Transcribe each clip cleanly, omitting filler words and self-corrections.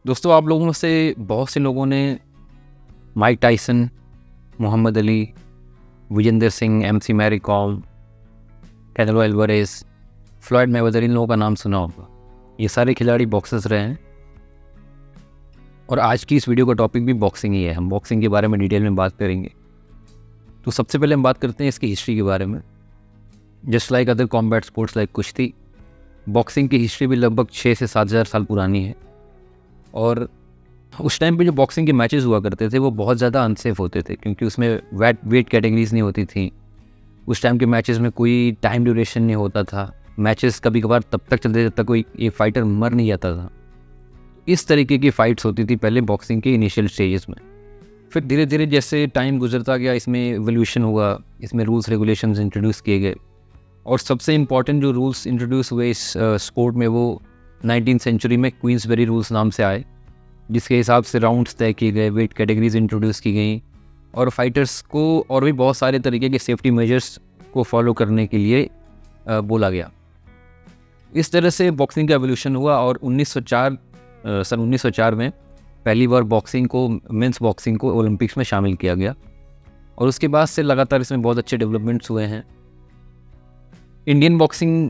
दोस्तों, आप लोगों में से बहुत से लोगों ने Mike Tyson, Muhammad Ali, Vijender Singh, MC Mary Kom, Canelo Alvarez, Floyd Mayweather, इन लोगों का नाम सुना होगा। ये सारे खिलाड़ी बॉक्सर्स रहे हैं और आज की इस वीडियो का टॉपिक भी बॉक्सिंग ही है। हम बॉक्सिंग के बारे में डिटेल में बात करेंगे। तो सबसे पहले हम बात करते हैं इसकी हिस्ट्री के बारे में। Just like other combat sports like कुश्ती, बॉक्सिंग की हिस्ट्री भी लगभग 6 से 7 हज़ार साल पुरानी है। और उस टाइम पे जो बॉक्सिंग के मैचेस हुआ करते थे वो बहुत ज़्यादा अनसेफ होते थे, क्योंकि उसमें वेट कैटेगरीज नहीं होती थी। उस टाइम के मैचेस में कोई टाइम ड्यूरेशन नहीं होता था। मैचेस कभी कभार तब तक चलते जब तक कोई एक फाइटर मर नहीं जाता था। इस तरीके की फ़ाइट्स होती थी पहले बॉक्सिंग के इनिशियल स्टेजेस में। फिर धीरे धीरे जैसे टाइम गुजरता गया, इसमें एवोल्यूशन हुआ, इसमें रूल्स रेगुलेशंस इंट्रोड्यूस किए गए। और सबसे इम्पॉर्टेंट जो रूल्स इंट्रोड्यूस हुए इस स्पोर्ट में वो 19वीं सेंचुरी में क्वींसबेरी रूल्स नाम से आए, जिसके हिसाब से राउंड्स तय किए गए, वेट कैटेगरीज इंट्रोड्यूस की गई और फाइटर्स को और भी बहुत सारे तरीके के सेफ्टी मेजर्स को फॉलो करने के लिए बोला गया। इस तरह से बॉक्सिंग का एवोल्यूशन हुआ और सन 1904 में पहली बार बॉक्सिंग को, मेंस बॉक्सिंग को ओलंपिक्स में शामिल किया गया और उसके बाद से लगातार इसमें बहुत अच्छे डेवलपमेंट्स हुए हैं। इंडियन बॉक्सिंग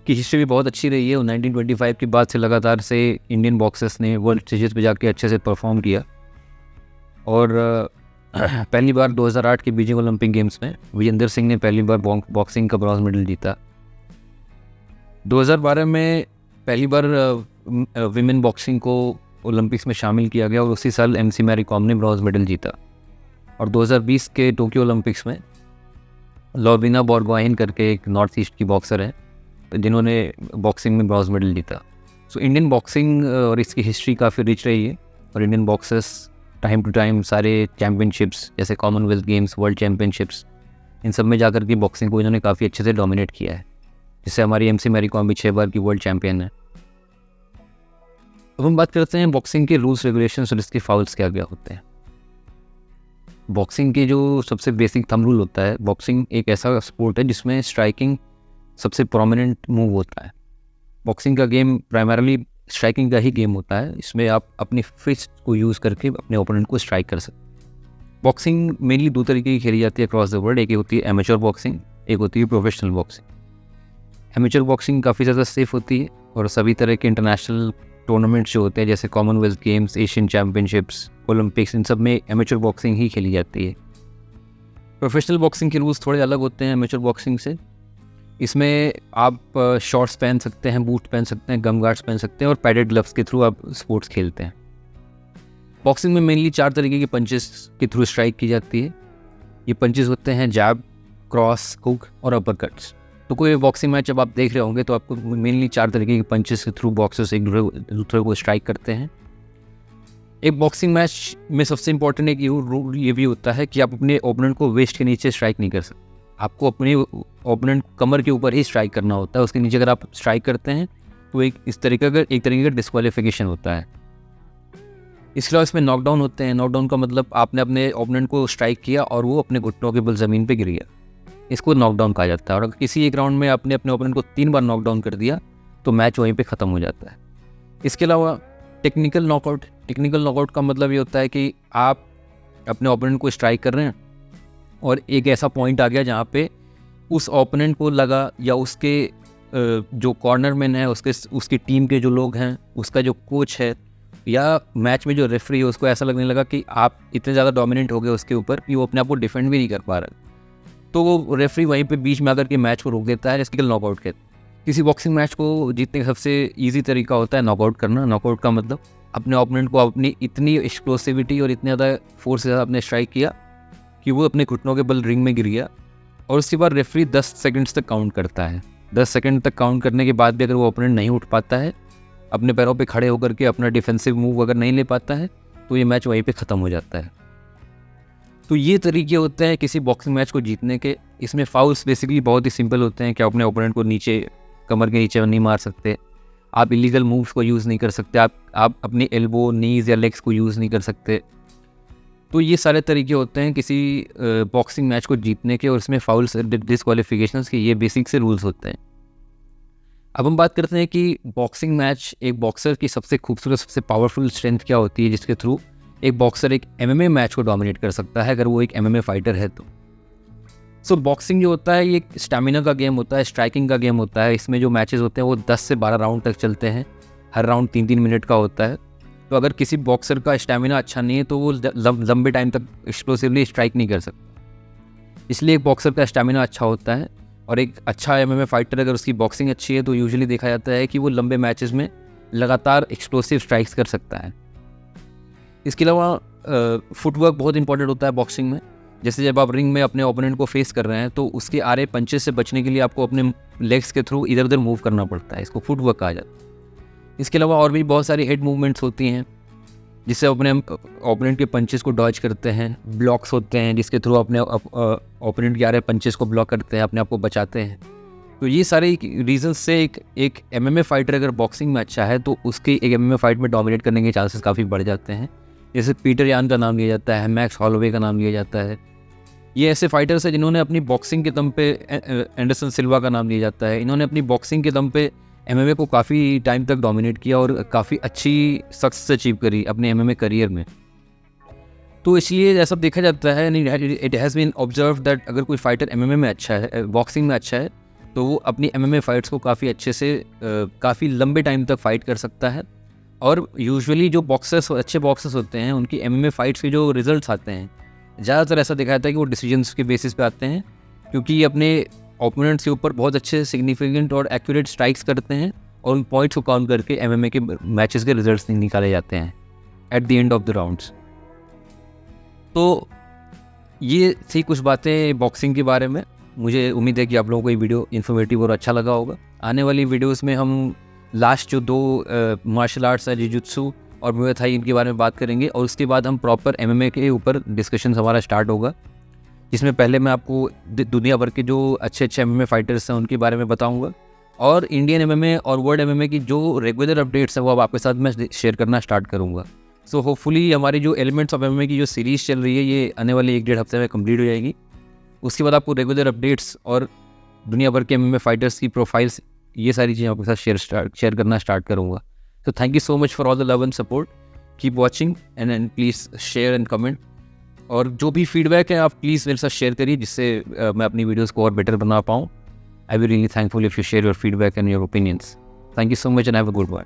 की हिस्ट्री भी बहुत अच्छी रही है और 1925 के बाद से लगातार से इंडियन बॉक्सर्स ने वर्ल्ड स्टेजेस पे जाके अच्छे से परफॉर्म किया। और पहली बार 2008 के बीजिंग ओलंपिक गेम्स में विजेंदर सिंह ने पहली बार बॉक्सिंग का ब्रॉन्ज मेडल जीता। 2012 में पहली बार विमेन बॉक्सिंग को ओलंपिक्स में शामिल किया गया और उसी साल एमसी मैरी कॉम ने ब्रॉन्ज मेडल जीता। और 2020 के टोक्यो ओलंपिक्स में लॉर्बिना बोर्गोहेन करके एक नॉर्थ ईस्ट की बॉक्सर है जिन्होंने बॉक्सिंग में ब्रॉन्ज मेडल जीता। सो इंडियन बॉक्सिंग और इसकी हिस्ट्री काफ़ी रिच रही है और Indian boxers time to time सारे चैम्पियनशिप्स जैसे कॉमनवेल्थ गेम्स, वर्ल्ड चैम्पियनशिप्स, इन सब में जाकर के बॉक्सिंग को इन्होंने काफ़ी अच्छे से डोमिनेट किया है। जिससे हमारी एमसी मैरी कॉम भी 6 बार की वर्ल्ड चैम्पियन है। अब हम बात करते हैं बॉक्सिंग के रूल्स रेगुलेशंस और इसके फाउल्स क्या क्या होते हैं। बॉक्सिंग के जो सबसे बेसिक थंब रूल होता है, बॉक्सिंग एक ऐसा स्पोर्ट है जिसमें स्ट्राइकिंग सबसे प्रोमिनेंट मूव होता है। बॉक्सिंग का गेम प्राइमरली स्ट्राइकिंग का ही गेम होता है। इसमें आप अपनी फिस्ट को यूज़ करके अपने ओपोनेंट को स्ट्राइक कर सकते हैं। बॉक्सिंग मेनली 2 तरीके की खेली जाती है अक्रॉस द वर्ल्ड। एक होती है एमेच्योर बॉक्सिंग, एक होती है प्रोफेशनल बॉक्सिंग। एमेच्योर बॉक्सिंग काफ़ी ज़्यादा सेफ होती है और सभी तरह के इंटरनेशनल टूर्नामेंट्स जो होते हैं जैसे Commonwealth Games, Asian Championships, Olympics, इन सब में एमेच्योर बॉक्सिंग ही खेली जाती है। प्रोफेशनल बॉक्सिंग के रूल्स थोड़े अलग होते हैं एमेच्योर बॉक्सिंग से। इसमें आप शॉर्ट्स पहन सकते हैं, बूट पहन सकते हैं, गम गार्ड्स पहन सकते हैं और पैडेड ग्लव्स के थ्रू आप स्पोर्ट्स खेलते हैं। बॉक्सिंग में मेनली 4 तरीके के पंचेस के थ्रू स्ट्राइक की जाती है। ये पंचेस होते हैं जैब, क्रॉस, हुक और अपर कट्स। तो कोई बॉक्सिंग मैच जब आप देख रहे होंगे तो आपको मेनली 4 तरीके के पंचेस के थ्रू बॉक्सर्स एक दूसरे को स्ट्राइक करते हैं। एक बॉक्सिंग मैच में सबसे इंपॉर्टेंट एक रूल ये भी होता है कि आप अपने ओपोनेंट को वेस्ट के नीचे स्ट्राइक नहीं कर सकते। आपको अपने ओपोनेंट कमर के ऊपर ही स्ट्राइक करना होता है। उसके नीचे अगर आप स्ट्राइक करते हैं तो एक तरीके का डिस्क्वालिफिकेशन होता है। इसके अलावा इसमें नॉकडाउन होते हैं। नॉकडाउन का मतलब आपने अपने ओपोनेंट को स्ट्राइक किया और वो अपने घुटनों के बल ज़मीन पे गिर गया, इसको नॉकडाउन कहा जाता है। और अगर किसी एक राउंड में आपने अपने ओपोनेंट को 3 बार नॉकडाउन कर दिया तो मैच वहीं पे ख़त्म हो जाता है। इसके अलावा टेक्निकल नॉकआउट का मतलब ये होता है कि आप अपने ओपोनेंट को स्ट्राइक कर रहे हैं और एक ऐसा पॉइंट आ गया जहाँ पे उस ओपोनेंट को लगा या उसके जो कॉर्नर मैन है, उसकी टीम के जो लोग हैं, उसका जो कोच है या मैच में जो रेफरी है, उसको ऐसा लगने लगा कि आप इतने ज़्यादा डोमिनेंट हो गए उसके ऊपर कि वो अपने आप को डिफेंड भी नहीं कर पा रहा। तो वो रेफरी वहीं पे बीच में आकर के मैच को रोक देता है, जिसके नॉकआउट कहते हैं। किसी बॉक्सिंग मैच को जीतने का सबसे ईजी तरीका होता है नॉकआउट करना। नॉकआउट का मतलब अपने ओपोनेंट को अपनी इतनी एक्सप्लोसिविटी और इतने ज़्यादा फोर्स से आपने स्ट्राइक किया कि वो अपने घुटनों के बल रिंग में गिर गया और उसके बाद रेफरी 10 सेकंड्स तक काउंट करता है। 10 सेकंड तक काउंट करने के बाद भी अगर वो ओपोनेंट नहीं उठ पाता है, अपने पैरों पे खड़े होकर के अपना डिफेंसिव मूव अगर नहीं ले पाता है, तो ये मैच वहीं पे ख़त्म हो जाता है। तो ये तरीके होते हैं किसी बॉक्सिंग मैच को जीतने के। इसमें फाउल्स बेसिकली बहुत ही सिंपल होते हैं कि आप अपने ओपोनेंट को नीचे, कमर के नीचे नहीं मार सकते, आप इलीगल मूव्स को यूज़ नहीं कर सकते, आप अपनी एल्बो, नीज़ या लेग्स को यूज़ नहीं कर सकते। तो ये सारे तरीके होते हैं किसी बॉक्सिंग मैच को जीतने के और इसमें फाउल्स, डिस्क्वालिफिकेशंस के ये बेसिक से रूल्स होते हैं। अब हम बात करते हैं कि बॉक्सिंग मैच एक बॉक्सर की सबसे खूबसूरत, सबसे पावरफुल स्ट्रेंथ क्या होती है, जिसके थ्रू एक बॉक्सर एक एमएमए मैच को डोमिनेट कर सकता है अगर वो एक एमएमए फाइटर है तो। सो बॉक्सिंग जो होता है ये एक स्टैमिना का गेम होता है, स्ट्राइकिंग का गेम होता है। इसमें जो मैचेस होते हैं वो 10 से 12 राउंड तक चलते हैं, हर राउंड 3-3 मिनट का होता है। तो अगर किसी बॉक्सर का स्टैमिना अच्छा नहीं है तो वो लंबे टाइम तक एक्सप्लोसिवली स्ट्राइक नहीं कर सकता। इसलिए एक बॉक्सर का स्टैमिना अच्छा होता है, और एक अच्छा एमएमए फाइटर अगर उसकी बॉक्सिंग अच्छी है तो यूजुअली देखा जाता है कि वो लंबे मैचेस में लगातार एक्सप्लोसिव स्ट्राइक्स कर सकता है। इसके अलावा फुटवर्क बहुत इंपॉर्टेंट होता है बॉक्सिंग में। जैसे जब आप रिंग में अपने ओपोनेंट को फेस कर रहे हैं तो उसके आ रहे पंचेस से बचने के लिए आपको अपने लेग्स के थ्रू इधर उधर मूव करना पड़ता है, इसको फुटवर्क कहा जाता है। इसके अलावा और भी बहुत सारी हेड मूवमेंट्स होती हैं जिससे अपने ओपोनेंट के पंचेस को डॉज करते हैं। ब्लॉक्स होते हैं जिसके थ्रू अपने ओपोनेंट के आ रहे पंचेस को ब्लॉक करते हैं, अपने आप को बचाते हैं। तो ये सारे रीजंस से एक एमएमए फाइटर अगर बॉक्सिंग में अच्छा है तो उसके एक एमएमए फाइट में डोमिनेट करने के चांसेस काफ़ी बढ़ जाते हैं। जैसे पीटर यान का नाम लिया जाता है, मैक्स हॉलोवे का नाम लिया जाता है। ये ऐसे फाइटर्स हैं जिन्होंने अपनी बॉक्सिंग के दम पे, एंडरसन सिल्वा का नाम लिया जाता है, इन्होंने अपनी बॉक्सिंग के दम पे एमएमए को काफ़ी टाइम तक डोमिनेट किया और काफ़ी अच्छी सक्सेस अचीव करी अपने एमएमए करियर में। तो इसलिए ऐसा देखा जाता है, it has been observe that अगर कोई फाइटर एमएमए में अच्छा है, बॉक्सिंग में अच्छा है, तो वो अपनी एमएमए फाइट्स को काफ़ी अच्छे से काफ़ी लंबे टाइम तक फाइट कर सकता है। और यूजुअली जो बॉक्सर्स, अच्छे बॉक्सर्स होते हैं, उनकी एमएमए फाइट्स के जो रिजल्ट्स आते हैं, ज़्यादातर ऐसा देखा जाता है कि वो डिसीजंस के बेसिस पे आते हैं, क्योंकि ये अपने ओपोनेंट्स के ऊपर बहुत अच्छे, सिग्निफिकेंट और एक्यूरेट स्ट्राइक्स करते हैं और उन पॉइंट्स को काउंट करके एमएमए के मैचेस के रिजल्ट्स निकाले जाते हैं at the end of the rounds. तो ये थी कुछ बातें बॉक्सिंग के बारे में। मुझे उम्मीद है कि आप लोगों को ये वीडियो इन्फॉर्मेटिव और अच्छा लगा होगा। आने वाली वीडियोस में हम लास्ट जो 2 मार्शल आर्ट्स है, जिजुत्सु और मुए थाई, इनके बारे में बात करेंगे, और उसके बाद हम प्रॉपर एमएमए के ऊपर डिस्कशन हमारा स्टार्ट होगा, जिसमें पहले मैं आपको दुनिया भर के जो अच्छे अच्छे एमएमए फाइटर्स हैं उनके बारे में बताऊंगा, और इंडियन एमएमए और वर्ल्ड एमएमए की जो रेगुलर अपडेट्स हैं वो अब आपके साथ मैं शेयर करना स्टार्ट करूँगा। सो होपफुली हमारी जो एलिमेंट्स ऑफ एमएमए की जो सीरीज़ चल रही है ये आने वाले 1-1.5 हफ्ते में कंप्लीट हो जाएगी। उसके बाद आपको रेगुलर अपडेट्स और दुनिया भर के एमएमए फाइटर्स की प्रोफाइल्स, ये सारी चीज़ें आपके साथ शेयर करना स्टार्ट करूँगा। तो thank you so much for all the love and support. Keep watching and please share and comment, और जो भी फीडबैक है आप प्लीज़ मेरे साथ शेयर करिए, जिससे मैं अपनी वीडियोज़ को और बेटर बना पाऊँ। I will really thankful if you share your feedback and your opinions. Thank you so much and have a good one.